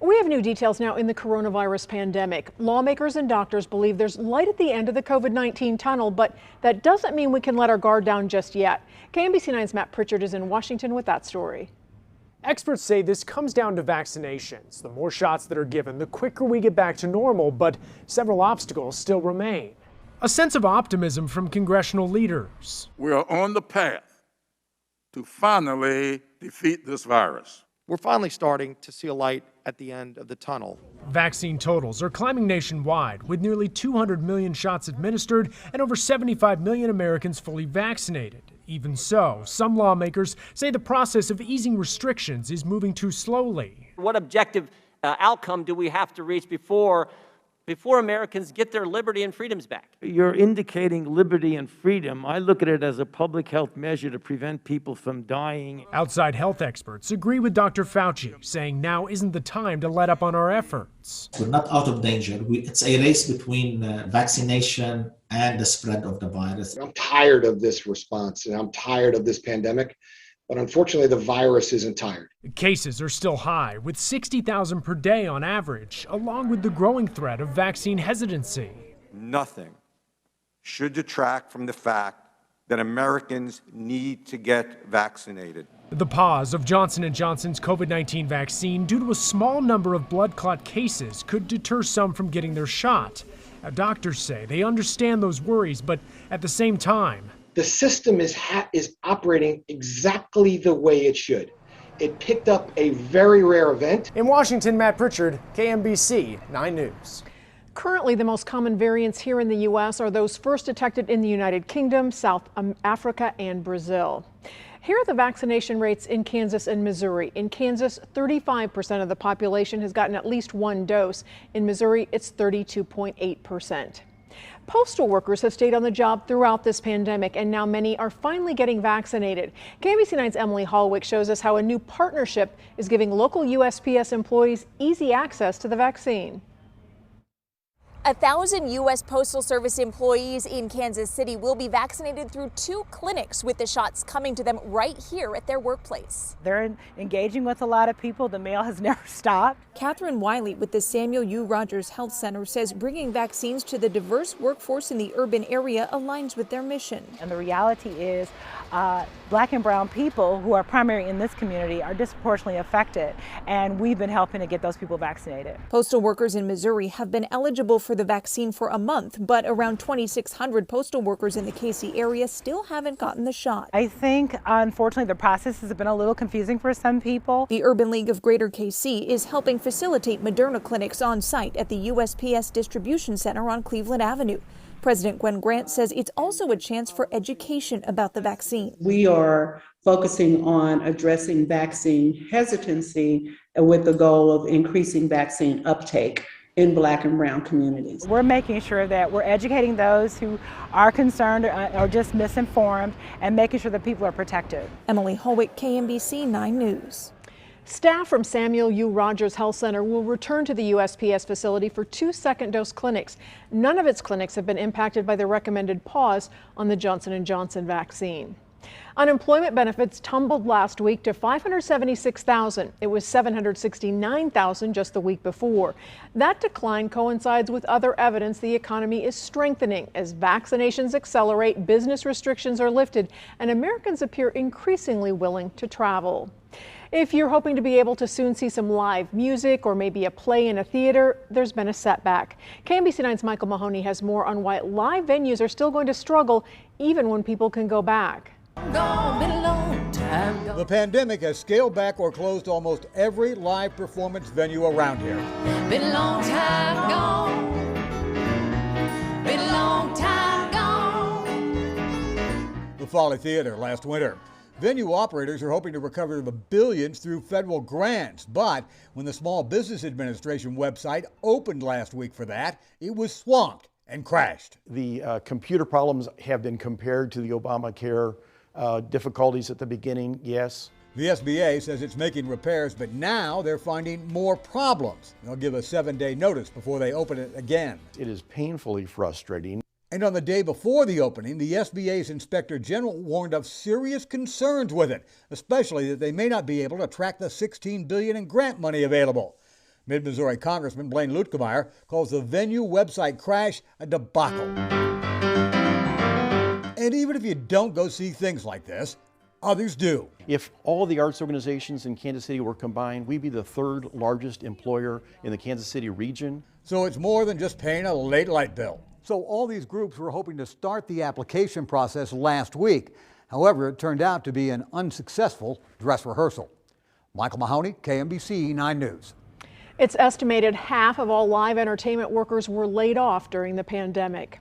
We have new details now in the coronavirus pandemic. Lawmakers and doctors believe there's light at the end of the COVID-19 tunnel, but that doesn't mean we can let our guard down just yet. KMBC9's Matt Pritchard is in Washington with that story. Experts say this comes down to vaccinations. The more shots that are given, the quicker we get back to normal, but several obstacles still remain. A sense of optimism from congressional leaders. We are on the path to finally defeat this virus. We're finally starting to see a light at the end of the tunnel. Vaccine totals are climbing nationwide, with nearly 200 million shots administered and over 75 million Americans fully vaccinated. Even so, some lawmakers say the process of easing restrictions is moving too slowly. What objective outcome do we have to reach before Americans get their liberty and freedoms back? You're indicating liberty and freedom. I look at it as a public health measure to prevent people from dying. Outside health experts agree with Dr. Fauci, saying now isn't the time to let up on our efforts. We're not out of danger. It's a race between vaccination and the spread of the virus. I'm tired of this response and I'm tired of this pandemic. But unfortunately, the virus isn't tired. Cases are still high, with 60,000 per day on average, along with the growing threat of vaccine hesitancy. Nothing should detract from the fact that Americans need to get vaccinated. The pause of Johnson & Johnson's COVID-19 vaccine due to a small number of blood clot cases could deter some from getting their shot. Now, doctors say they understand those worries, but at the same time, the system is operating exactly the way it should. It picked up a very rare event. In Washington, Matt Pritchard, KMBC 9 News. Currently, the most common variants here in the U.S. are those first detected in the United Kingdom, South Africa, and Brazil. Here are the vaccination rates in Kansas and Missouri. In Kansas, 35% of the population has gotten at least one dose. In Missouri, it's 32.8%. Postal workers have stayed on the job throughout this pandemic, and now many are finally getting vaccinated. KMBC9's Emily Hallwick shows us how a new partnership is giving local USPS employees easy access to the vaccine. 1,000 U.S. Postal Service employees in Kansas City will be vaccinated through 2 clinics, with the shots coming to them right here at their workplace. They're engaging with a lot of people. The mail has never stopped. Catherine Wiley with the Samuel U. Rogers Health Center says bringing vaccines to the diverse workforce in the urban area aligns with their mission. And the reality is Black and brown people who are primary in this community are disproportionately affected, and we've been helping to get those people vaccinated. Postal workers in Missouri have been eligible for the vaccine for a month, but around 2,600 postal workers in the KC area still haven't gotten the shot. I think, unfortunately, the process has been a little confusing for some people. The Urban League of Greater KC is helping facilitate Moderna clinics on site at the USPS Distribution Center on Cleveland Avenue. President Gwen Grant says it's also a chance for education about the vaccine. We are focusing on addressing vaccine hesitancy with the goal of increasing vaccine uptake in Black and brown communities. We're making sure that we're educating those who are concerned or just misinformed and making sure that people are protected. Emily Holwick, KMBC 9 News. Staff from Samuel U. Rogers Health Center will return to the USPS facility for 2 second-dose clinics. None of its clinics have been impacted by the recommended pause on the Johnson & Johnson vaccine. Unemployment benefits tumbled last week to $576,000. It was $769,000 just the week before. That decline coincides with other evidence the economy is strengthening as vaccinations accelerate, business restrictions are lifted, and Americans appear increasingly willing to travel. If you're hoping to be able to soon see some live music or maybe a play in a theater, there's been a setback. KMBC9's Michael Mahoney has more on why live venues are still going to struggle even when people can go back. The pandemic has scaled back or closed almost every live performance venue around here. Been a long time gone. Been a long time gone. The Folly Theater last winter. Venue operators are hoping to recover the billions through federal grants, but when the Small Business Administration website opened last week for that, it was swamped and crashed. The computer problems have been compared to the Obamacare difficulties at the beginning, yes. The SBA says it's making repairs, but now they're finding more problems. They'll give a 7-day notice before they open it again. It is painfully frustrating. And on the day before the opening, the SBA's Inspector General warned of serious concerns with it, especially that they may not be able to track the $16 billion in grant money available. Mid-Missouri Congressman Blaine Luetkemeyer calls the venue website crash a debacle. And even if you don't go see things like this, others do. If all the arts organizations in Kansas City were combined, we'd be the third largest employer in the Kansas City region. So it's more than just paying a late light bill. So all these groups were hoping to start the application process last week. However, it turned out to be an unsuccessful dress rehearsal. Michael Mahoney, KMBC 9 News. It's estimated half of all live entertainment workers were laid off during the pandemic.